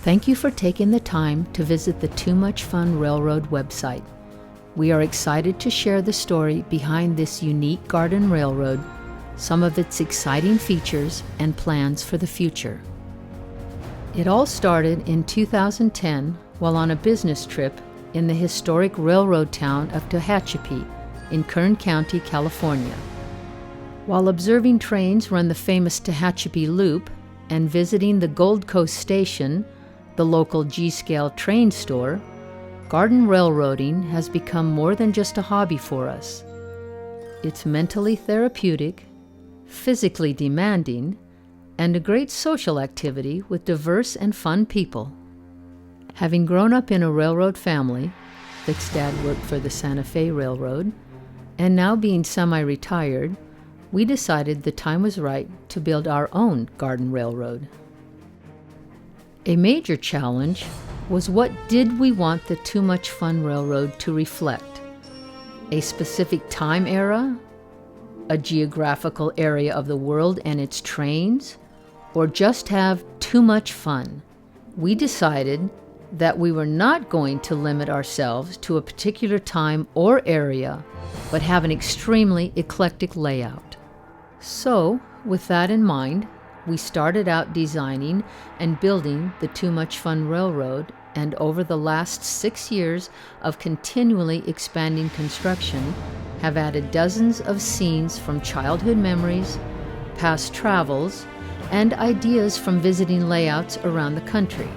Thank you for taking the time to visit the Too Much Fun Railroad website. We are excited to share the story behind this unique garden railroad, some of its exciting features and plans for the future. It all started in 2010 while on a business trip in the historic railroad town of Tehachapi in Kern County, California. While observing trains run the famous Tehachapi Loop and visiting the Gold Coast Station, the local G-scale train store, garden railroading has become more than just a hobby for us. It's mentally therapeutic, physically demanding, and a great social activity with diverse and fun people. Having grown up in a railroad family, Vic's dad worked for the Santa Fe Railroad, and now being semi-retired, we decided the time was right to build our own garden railroad. A major challenge was, what did we want the Too Much Fun Railroad to reflect? A specific time era? A geographical area of the world and its trains? Or just have too much fun? We decided that we were not going to limit ourselves to a particular time or area, but have an extremely eclectic layout. So, with that in mind, we started out designing and building the Too Much Fun Railroad, and over the last 6 years of continually expanding construction, have added dozens of scenes from childhood memories, past travels, and ideas from visiting layouts around the country.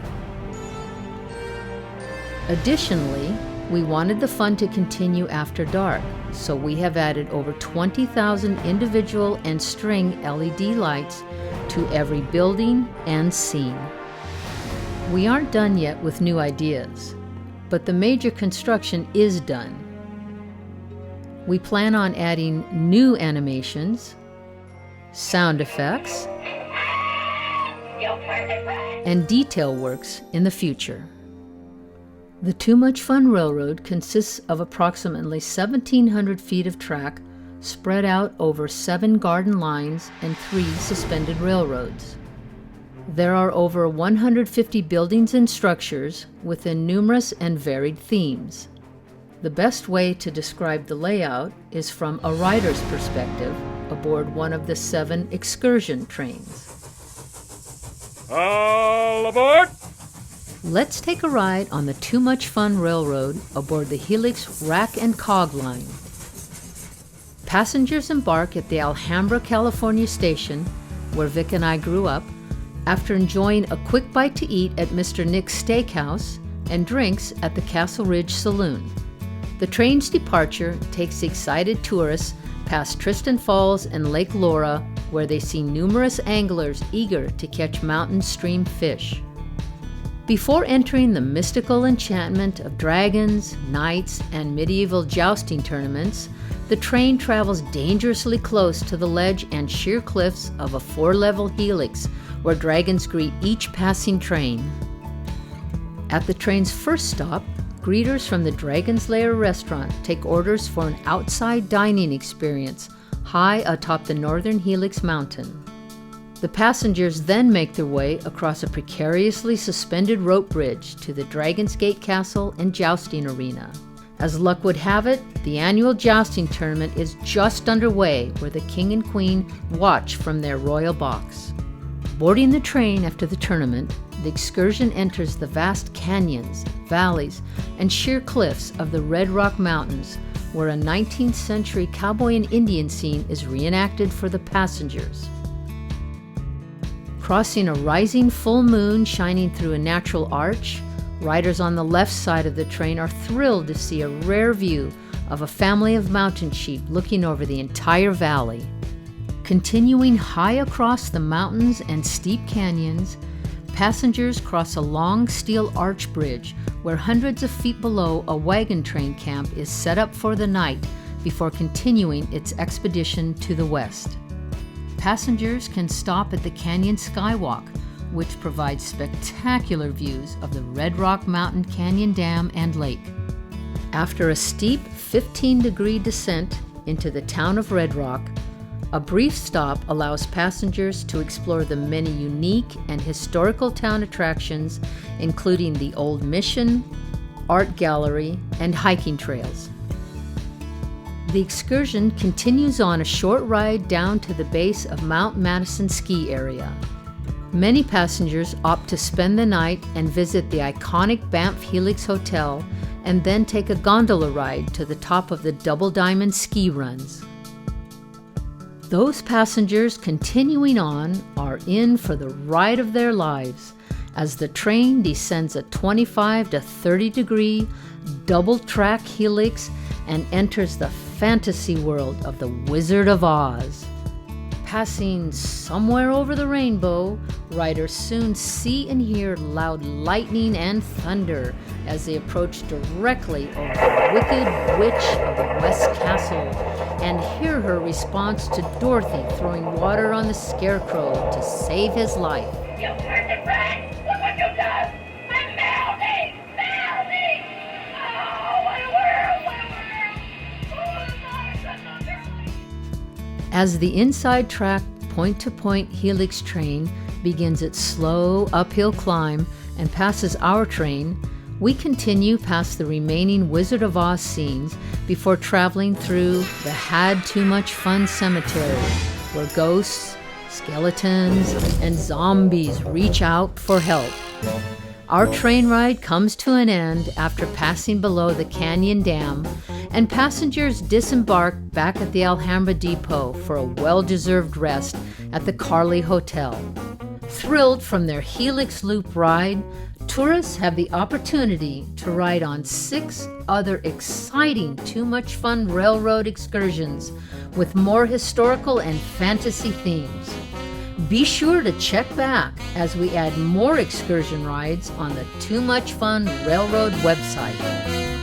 Additionally, we wanted the fun to continue after dark, so we have added over 20,000 individual and string LED lights to every building and scene. We aren't done yet with new ideas, but the major construction is done. We plan on adding new animations, sound effects, and detail works in the future. The Too Much Fun Railroad consists of approximately 1,700 feet of track spread out over 7 garden lines and 3 suspended railroads. There are over 150 buildings and structures within numerous and varied themes. The best way to describe the layout is from a rider's perspective aboard one of the 7 excursion trains. All aboard! Let's take a ride on the Too Much Fun Railroad aboard the Helix Rack and Cog line. Passengers embark at the Alhambra, California station, where Vic and I grew up, after enjoying a quick bite to eat at Mr. Nick's Steakhouse and drinks at the Castle Ridge Saloon. The train's departure takes excited tourists past Tristan Falls and Lake Laura, where they see numerous anglers eager to catch mountain stream fish. Before entering the mystical enchantment of dragons, knights, and medieval jousting tournaments, the train travels dangerously close to the ledge and sheer cliffs of a 4-level helix where dragons greet each passing train. At the train's first stop, greeters from the Dragon's Lair restaurant take orders for an outside dining experience high atop the northern Helix mountain. The passengers then make their way across a precariously suspended rope bridge to the Dragon's Gate Castle and jousting arena. As luck would have it, the annual jousting tournament is just underway, where the king and queen watch from their royal box. Boarding the train after the tournament, the excursion enters the vast canyons, valleys, and sheer cliffs of the Red Rock Mountains, where a 19th century cowboy and Indian scene is reenacted for the passengers. Crossing a rising full moon shining through a natural arch, riders on the left side of the train are thrilled to see a rare view of a family of mountain sheep looking over the entire valley. Continuing high across the mountains and steep canyons, passengers cross a long steel arch bridge where hundreds of feet below a wagon train camp is set up for the night before continuing its expedition to the west. Passengers can stop at the Canyon Skywalk, which provides spectacular views of the Red Rock Mountain Canyon Dam and lake. After a steep 15-degree descent into the town of Red Rock, A brief stop allows passengers to explore the many unique and historical town attractions, including the Old Mission, art gallery, and hiking trails. The excursion continues on a short ride down to the base of Mount Madison ski area. Many passengers opt to spend the night and visit the iconic Banff Helix Hotel and then take a gondola ride to the top of the Double Diamond ski runs. Those passengers continuing on are in for the ride of their lives as the train descends a 25 to 30 degree double track helix and enters the fantasy world of the Wizard of Oz. Passing somewhere over the rainbow, riders soon see and hear loud lightning and thunder as they approach directly over the Wicked Witch of the West Castle and hear her response to Dorothy throwing water on the Scarecrow to save his life. You cursed rat! Look what you've done! I'm melting! Melting! Oh, what a world! What a world! Oh, my God, As the inside track point-to-point helix train begins its slow uphill climb and passes our train, we continue past the remaining Wizard of Oz scenes before traveling through the Had Too Much Fun Cemetery, where ghosts, skeletons, and zombies reach out for help. Our train ride comes to an end after passing below the Canyon Dam, and passengers disembark back at the Alhambra Depot for a well-deserved rest at the Carly Hotel. Thrilled from their Helix Loop ride, tourists have the opportunity to ride on 6 other exciting Too Much Fun railroad excursions with more historical and fantasy themes. Be sure to check back as we add more excursion rides on the Too Much Fun Railroad website.